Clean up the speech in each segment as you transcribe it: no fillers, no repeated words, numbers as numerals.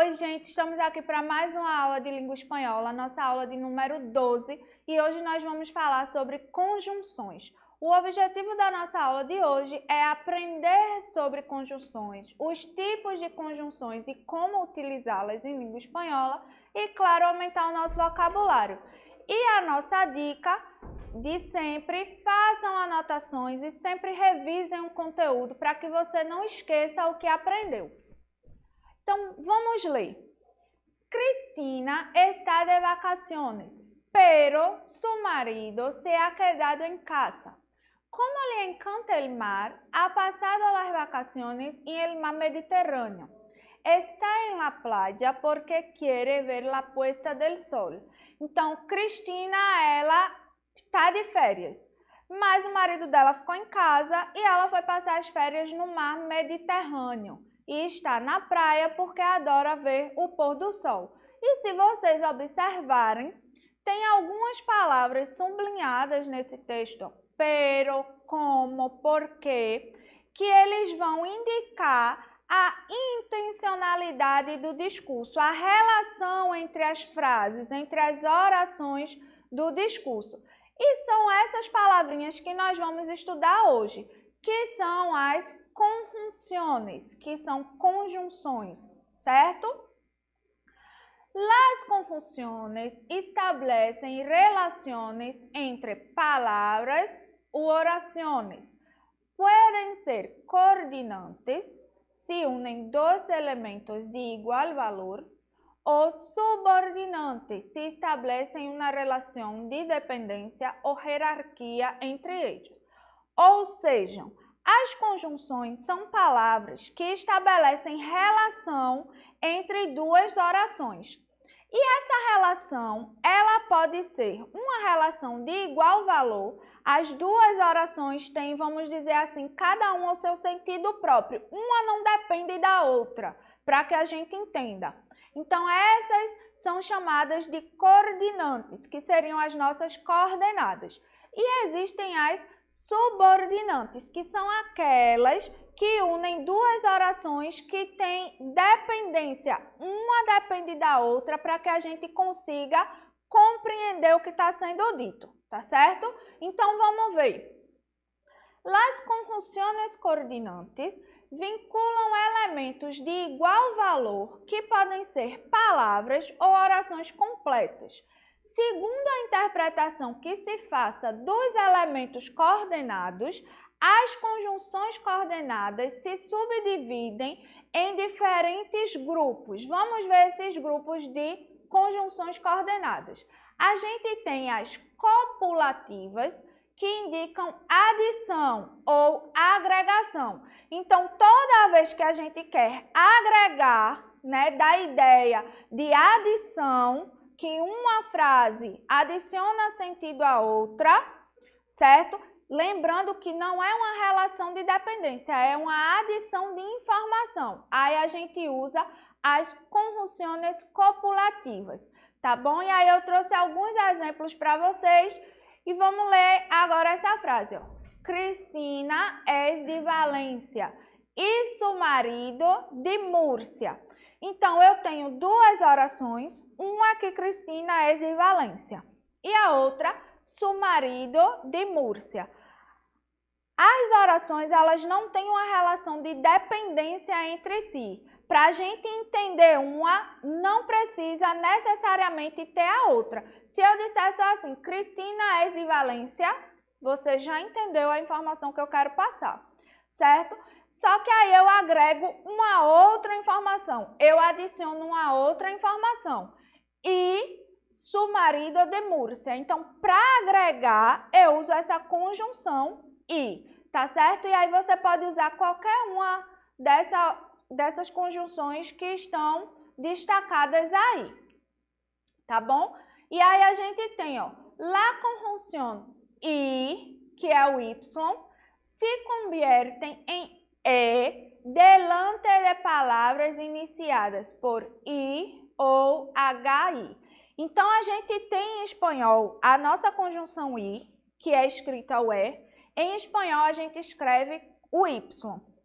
Oi, gente, estamos aqui para mais uma aula de língua espanhola, nossa aula de número 12, e hoje nós vamos falar sobre conjunções. O objetivo da nossa aula de hoje é aprender sobre conjunções, os tipos de conjunções e como utilizá-las em língua espanhola e, claro, aumentar o nosso vocabulário. E a nossa dica de sempre, façam anotações e sempre revisem o conteúdo para que você não esqueça o que aprendeu. Então, vamos ler. Cristina está de vacaciones, pero su marido se ha quedado en casa. Como le encanta el mar, ha pasado las vacaciones en el mar Mediterráneo. Está en la playa porque quiere ver la puesta del sol. Então, Cristina, ela está de férias, mas o marido dela ficou em casa e ela foi passar as férias no mar Mediterrâneo. E está na praia porque adora ver o pôr do sol. E se vocês observarem, tem algumas palavras sublinhadas nesse texto, pero, como, porque, que eles vão indicar a intencionalidade do discurso, a relação entre as frases, entre as orações do discurso. E são essas palavrinhas que nós vamos estudar hoje, que são as conjunciones, que são conjunções, certo? Las conjunciones establecen relaciones entre palabras u oraciones. Pueden ser coordinantes, se unen dos elementos de igual valor, o subordinantes, se establecem uma relação de dependência ou hierarquia entre eles. Ou seja, as conjunções são palavras que estabelecem relação entre duas orações. E essa relação, ela pode ser uma relação de igual valor. As duas orações têm, vamos dizer assim, cada uma o seu sentido próprio. Uma não depende da outra, para que a gente entenda. Então, essas são chamadas de coordinantes, que seriam as nossas coordenadas. E existem as subordinantes, que são aquelas que unem duas orações que têm dependência, uma depende da outra, para que a gente consiga compreender o que está sendo dito, tá certo? Então, vamos ver. Las conjunciones coordinantes vinculam elementos de igual valor, que podem ser palavras ou orações completas. Segundo a interpretação que se faça dos elementos coordenados, as conjunções coordenadas se subdividem em diferentes grupos. Vamos ver esses grupos de conjunções coordenadas. A gente tem as copulativas, que indicam adição ou agregação. Então, toda vez que a gente quer agregar, da ideia de adição, que uma frase adiciona sentido à outra, certo? Lembrando que não é uma relação de dependência, é uma adição de informação. Aí a gente usa as conjunções copulativas, tá bom? E aí eu trouxe alguns exemplos para vocês e vamos ler agora essa frase, ó. Cristina es de Valência e su marido de Múrcia. Então, eu tenho duas orações, uma que Cristina é de Valência e a outra, su marido de Múrcia. As orações, elas não têm uma relação de dependência entre si. Para a gente entender uma, não precisa necessariamente ter a outra. Se eu disser só assim, Cristina é de Valência, você já entendeu a informação que eu quero passar, certo? Só que aí eu agrego uma outra informação, eu adiciono uma outra informação. E su marido de Múrcia. Então, para agregar, eu uso essa conjunção e, tá certo? E aí você pode usar qualquer uma dessas conjunções que estão destacadas aí, tá bom? E aí a gente tem, ó, la conjunción y, que é o y, se conviertem em e delante de palavras iniciadas por i ou hi. Então, a gente tem em espanhol a nossa conjunção i, que é escrita o e. Em espanhol, a gente escreve o y,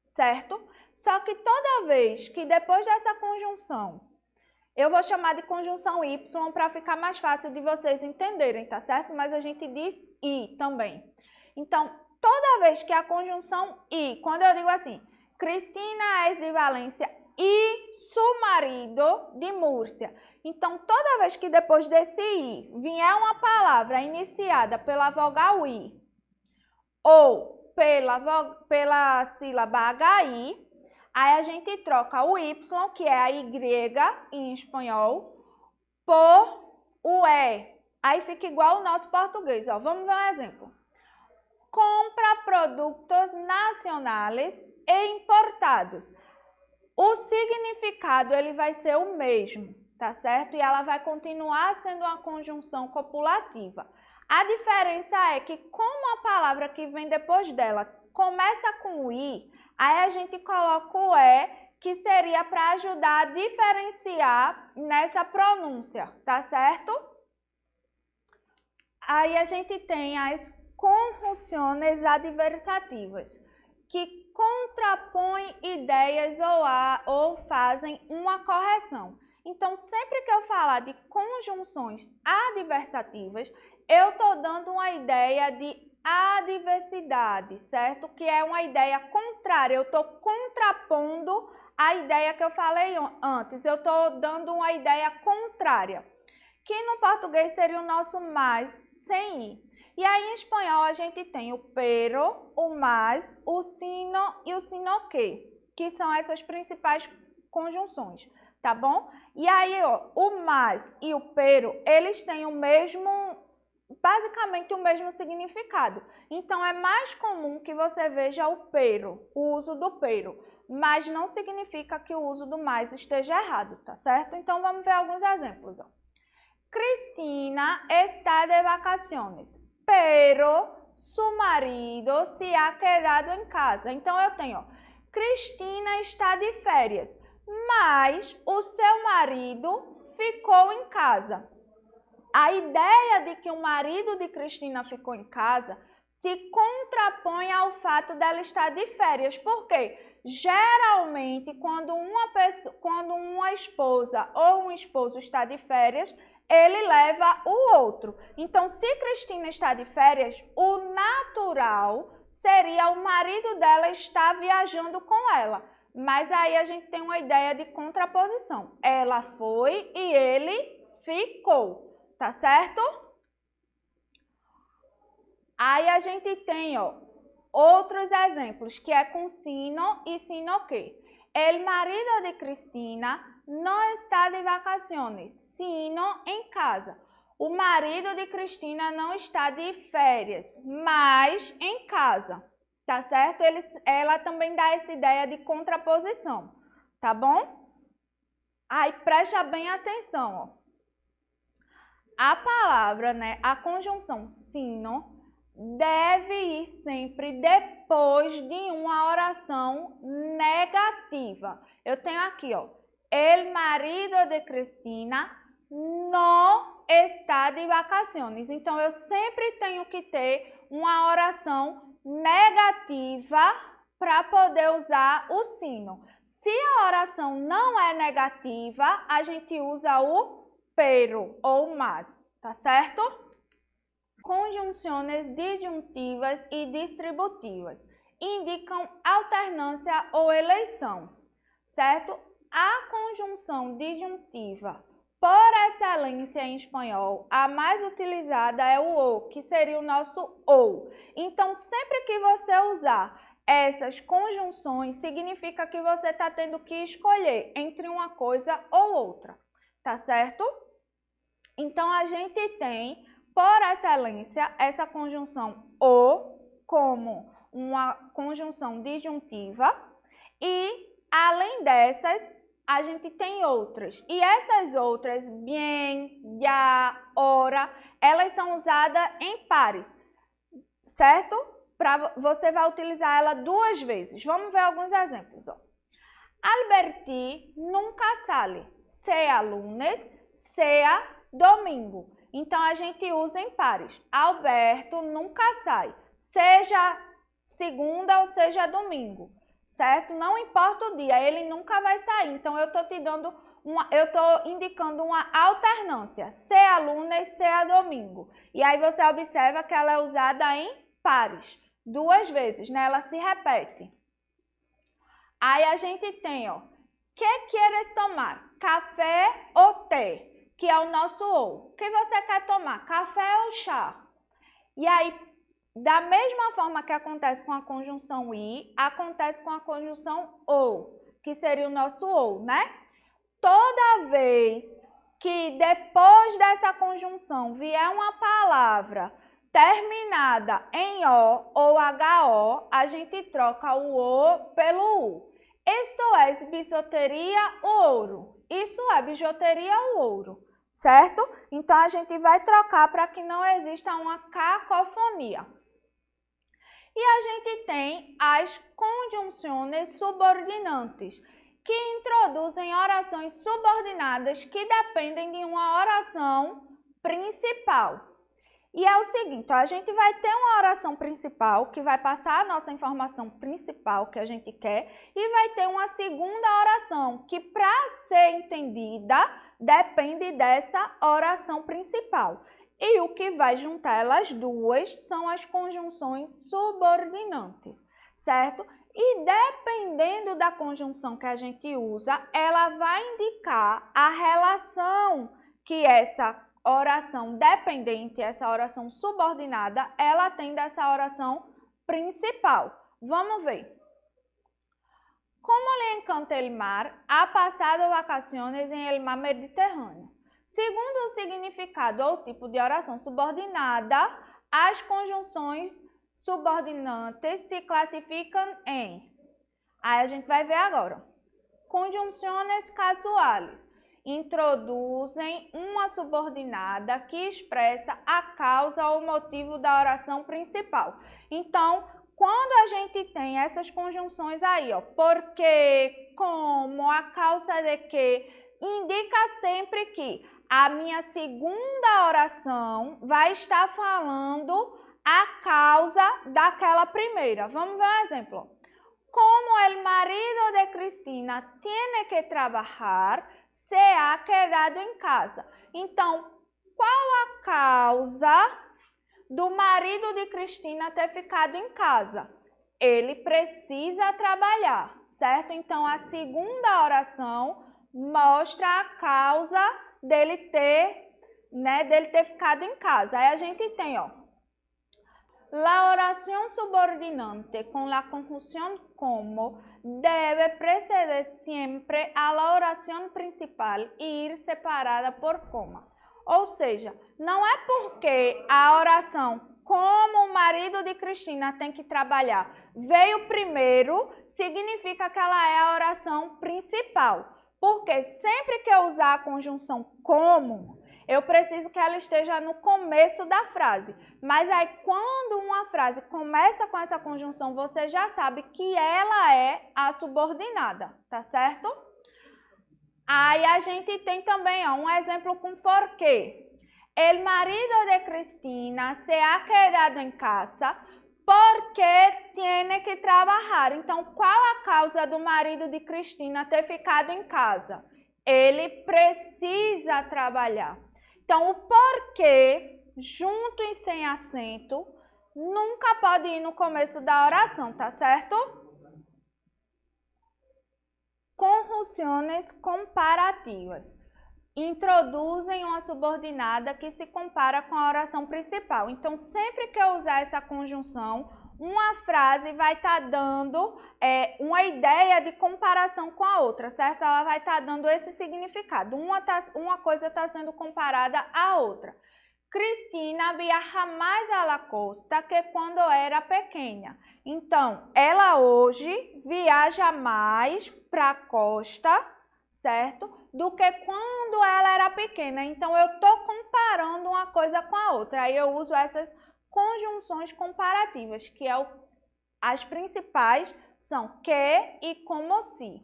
certo? Só que toda vez que depois dessa conjunção Eu vou chamar de conjunção Y para ficar mais fácil de vocês entenderem, tá certo? Mas a gente diz I também. Então, toda vez que a conjunção I, quando eu digo assim, Cristina é de Valência e seu marido de Múrcia. Então, toda vez que depois desse I vier uma palavra iniciada pela vogal I ou pela sílaba HI, aí a gente troca o Y, que é a Y em espanhol, por o E. Aí fica igual o nosso português. Ó. Vamos ver um exemplo. Compra produtos nacionais e importados. O significado ele vai ser o mesmo, tá certo? E ela vai continuar sendo uma conjunção copulativa. A diferença é que como a palavra que vem depois dela começa com o I, aí a gente coloca o E, que seria para ajudar a diferenciar nessa pronúncia, tá certo? Aí a gente tem as conjunções adversativas, que contrapõem ideias ou fazem uma correção. Então, sempre que eu falar de conjunções adversativas, eu estou dando uma ideia de adversidade, certo? Que é uma ideia contrária, eu estou contrapondo a ideia que eu falei antes, eu estou dando uma ideia contrária, que no português seria o nosso mais sem I. E aí em espanhol a gente tem o pero, o mais, o sino e o sino que são essas principais conjunções, tá bom? E aí, ó, o mais e o pero, eles têm o mesmo, basicamente o mesmo significado. Então é mais comum que você veja o pero, o uso do pero, mas não significa que o uso do mais esteja errado, tá certo? Então vamos ver alguns exemplos, ó. Cristina está de vacaciones, pero su marido se ha quedado em casa. Então, eu tenho, ó, Cristina está de férias, mas o seu marido ficou em casa. A ideia de que o marido de Cristina ficou em casa se contrapõe ao fato dela estar de férias. Por quê? Geralmente, quando uma esposa ou um esposo está de férias, ele leva o outro. Então, se Cristina está de férias, o natural seria o marido dela estar viajando com ela. Mas aí a gente tem uma ideia de contraposição. Ela foi e ele ficou, tá certo? Aí a gente tem, ó, outros exemplos, que é com sino e sino que. El marido de Cristina não está de vacaciones, sino em casa. O marido de Cristina não está de férias, mas em casa, tá certo? Ela também dá essa ideia de contraposição, tá bom? Aí presta bem atenção, ó. A palavra, né, a conjunção sino deve ir sempre depois de uma oração negativa. Eu tenho aqui, ó, el marido de Cristina no está de vacaciones. Então, eu sempre tenho que ter uma oração negativa para poder usar o sino. Se a oração não é negativa, a gente usa o pero ou mas, tá certo? Conjunções disjuntivas e distributivas indicam alternância ou eleição, certo? A conjunção disjuntiva, por excelência em espanhol, a mais utilizada é o ou, que seria o nosso ou. Então, sempre que você usar essas conjunções, significa que você está tendo que escolher entre uma coisa ou outra, tá certo? Então, a gente tem, por excelência, essa conjunção o como uma conjunção disjuntiva e, além dessas, a gente tem outras. E essas outras, bien, ya, ora, elas são usadas em pares, certo? Você vai utilizar ela 2 vezes. Vamos ver alguns exemplos, ó. Alberti nunca sale, sea lunes, sea domingo. Então, a gente usa em pares. Alberto nunca sai, seja segunda ou seja domingo, certo? Não importa o dia, ele nunca vai sair. Então, eu estou te dando eu estou indicando uma alternância, se a luna e se a domingo. E aí você observa que ela é usada em pares, 2 vezes, né? Ela se repete. Aí a gente tem, ó, que queres tomar? Café ou té? Que é o nosso ou. O que você quer tomar? Café ou chá? E aí, da mesma forma que acontece com a conjunção i, acontece com a conjunção ou, que seria o nosso ou, né? Toda vez que depois dessa conjunção vier uma palavra terminada em O ou HO, a gente troca o O pelo U. Isto é bijuteria, o ouro. Isso é bijuteria, o ouro, certo? Então, a gente vai trocar para que não exista uma cacofonia. E a gente tem as conjunções subordinantes, que introduzem orações subordinadas que dependem de uma oração principal. E é o seguinte, a gente vai ter uma oração principal que vai passar a nossa informação principal que a gente quer e vai ter uma segunda oração que, para ser entendida, depende dessa oração principal. E o que vai juntar elas duas são as conjunções subordinantes, certo? E dependendo da conjunção que a gente usa, ela vai indicar a relação que essa oração dependente, essa oração subordinada, ela tem dessa oração principal. Vamos ver. Como lhe encanta el mar, ha passado vacaciones en el mar Mediterrâneo. Segundo o significado ou tipo de oração subordinada, as conjunções subordinantes se classificam em... Aí a gente vai ver agora. Conjunções casuais. Introduzem uma subordinada que expressa a causa ou motivo da oração principal. Então, quando a gente tem essas conjunções aí, ó, porque, como, a causa de que, indica sempre que a minha segunda oração vai estar falando a causa daquela primeira. Vamos ver um exemplo. Como el marido de Cristina tiene que trabajar, se ha quedado em casa. Então, qual a causa do marido de Cristina ter ficado em casa? Ele precisa trabalhar, certo? Então, a segunda oração mostra a causa dele ter ficado em casa. Aí a gente tem, ó, la oración subordinante con la conjunción como debe preceder siempre a la oración principal e ir separada por coma. Ou seja, não é porque a oração como o marido de Cristina tem que trabalhar veio primeiro, significa que ela é a oração principal. Porque sempre que eu usar a conjunção como, eu preciso que ela esteja no começo da frase. Mas aí, quando uma frase começa com essa conjunção, você já sabe que ela é a subordinada, tá certo? Aí a gente tem também, ó, um exemplo com porquê. El marido de Cristina se ha quedado en casa porque tiene que trabalhar. Então, qual a causa do marido de Cristina ter ficado em casa? Ele precisa trabalhar. Então, o porquê, junto e sem acento, nunca pode ir no começo da oração, tá certo? Conjunções comparativas. Introduzem uma subordinada que se compara com a oração principal. Então, sempre que eu usar essa conjunção, uma frase vai estar dando uma ideia de comparação com a outra, certo? Ela vai estar dando esse significado. Uma coisa está sendo comparada à outra. Cristina viaja mais à la costa que quando era pequena. Então, ela hoje viaja mais para a costa, certo? Do que quando ela era pequena. Então, eu estou comparando uma coisa com a outra. Aí eu uso essas conjunções comparativas, que as principais são que e como se.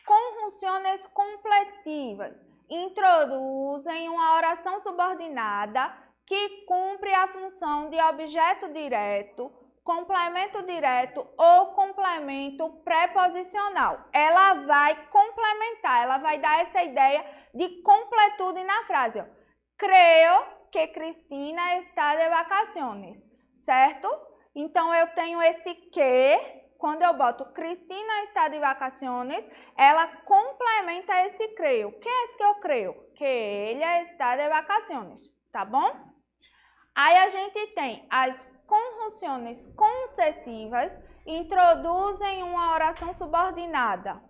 Conjunções completivas. Introduzem uma oração subordinada que cumpre a função de objeto direto, complemento direto ou complemento complemento preposicional. Ela vai complementar, ela vai dar essa ideia de completude na frase. Ó. Creio que Cristina está de vacaciones, certo? Então, eu tenho esse que, quando eu boto Cristina está de vacaciones, ela complementa esse creio. Que é esse que eu creio? Que ela está de vacaciones, tá bom? Aí a gente tem as conjunções concessivas, introduzem uma oração subordinada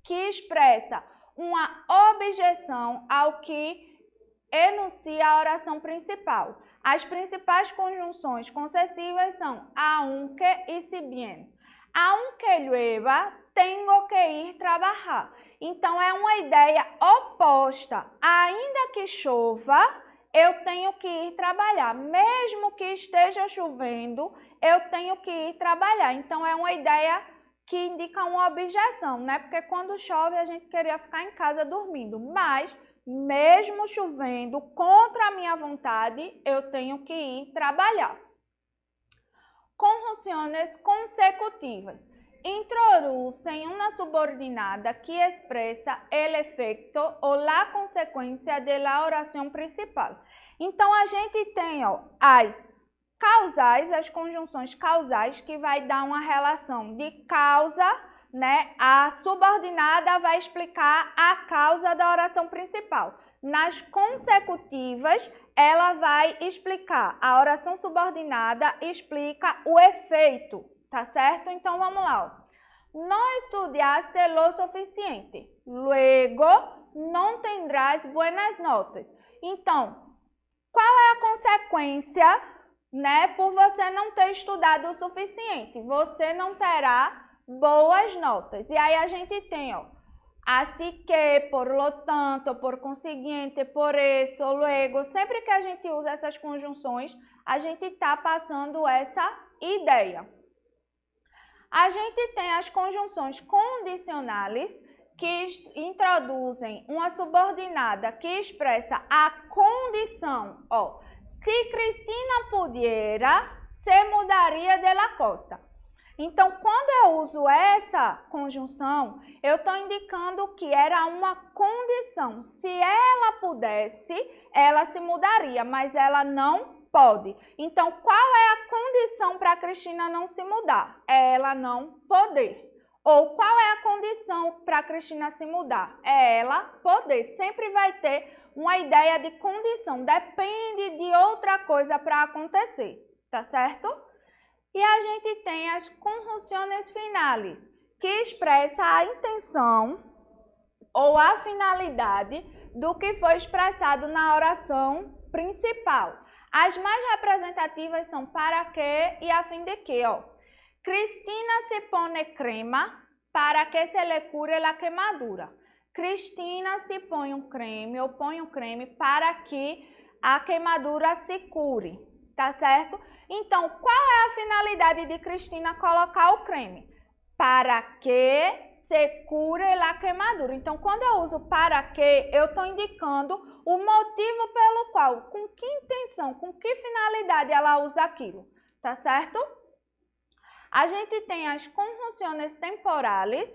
que expressa uma objeção ao que enuncia a oração principal. As principais conjunções concessivas são aunque e si bien. Aunque llueva, tengo que ir trabalhar. Então, é uma ideia oposta. Ainda que chova, eu tenho que ir trabalhar. Mesmo que esteja chovendo, eu tenho que ir trabalhar. Então, é uma ideia que indica uma objeção, né? Porque quando chove, a gente queria ficar em casa dormindo. Mas, mesmo chovendo, contra a minha vontade, eu tenho que ir trabalhar. Conjunções consecutivas. Introduzem uma subordinada que expressa o efeito ou a consequência da oração principal. Então, a gente tem as causais, as conjunções causais, que vai dar uma relação de causa, né? A subordinada vai explicar a causa da oração principal. Nas consecutivas, ela vai explicar, a oração subordinada explica o efeito. Tá certo? Então, vamos lá. No estudiaste lo suficiente. Luego, não tendrás buenas notas. Então, qual é a consequência, né, por você não ter estudado o suficiente? Você não terá boas notas. E aí a gente tem, así que, por lo tanto, por consiguiente, por eso, luego. Sempre que a gente usa essas conjunções, a gente está passando essa ideia. A gente tem as conjunções condicionais, que introduzem uma subordinada que expressa a condição. Se Cristina pudiera, se mudaria de la costa. Então, quando eu uso essa conjunção, eu estou indicando que era uma condição. Se ela pudesse, ela se mudaria, mas ela não pode. Então, qual é a condição para a Cristina não se mudar? É ela não poder. Ou qual é a condição para a Cristina se mudar? É ela poder. Sempre vai ter uma ideia de condição. Depende de outra coisa para acontecer. Tá certo? E a gente tem as conjunções finais, que expressa a intenção ou a finalidade do que foi expressado na oração principal. As mais representativas são para que e a fim de que. Cristina se pone crema para que se le cure la quemadura. Cristina se põe um creme ou põe um creme para que a queimadura se cure. Tá certo? Então, qual é a finalidade de Cristina colocar o creme? Para que se cure la queimadura. Então, quando eu uso para que, eu estou indicando o motivo pelo qual, com que intenção, com que finalidade ela usa aquilo. Tá certo? A gente tem as conjunções temporales,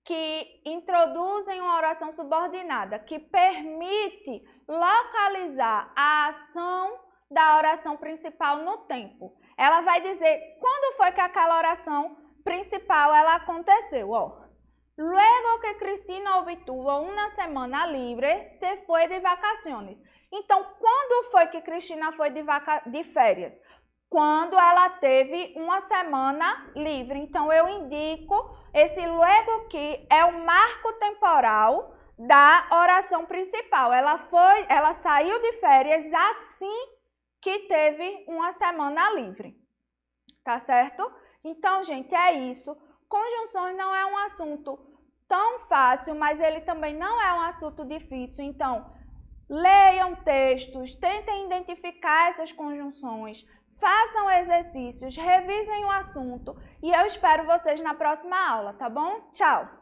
que introduzem uma oração subordinada, que permite localizar a ação da oração principal no tempo. Ela vai dizer quando foi que aquela oração principal ela aconteceu. Luego que Cristina obtuvo uma semana livre, se foi de vacaciones. Então, quando foi que Cristina foi de férias? Quando ela teve uma semana livre. Então, eu indico esse luego que é o marco temporal da oração principal. Ela saiu de férias assim que teve uma semana livre. Tá certo? Então, gente, é isso. Conjunções não é um assunto tão fácil, mas ele também não é um assunto difícil. Então, leiam textos, tentem identificar essas conjunções, façam exercícios, revisem o assunto e eu espero vocês na próxima aula, tá bom? Tchau!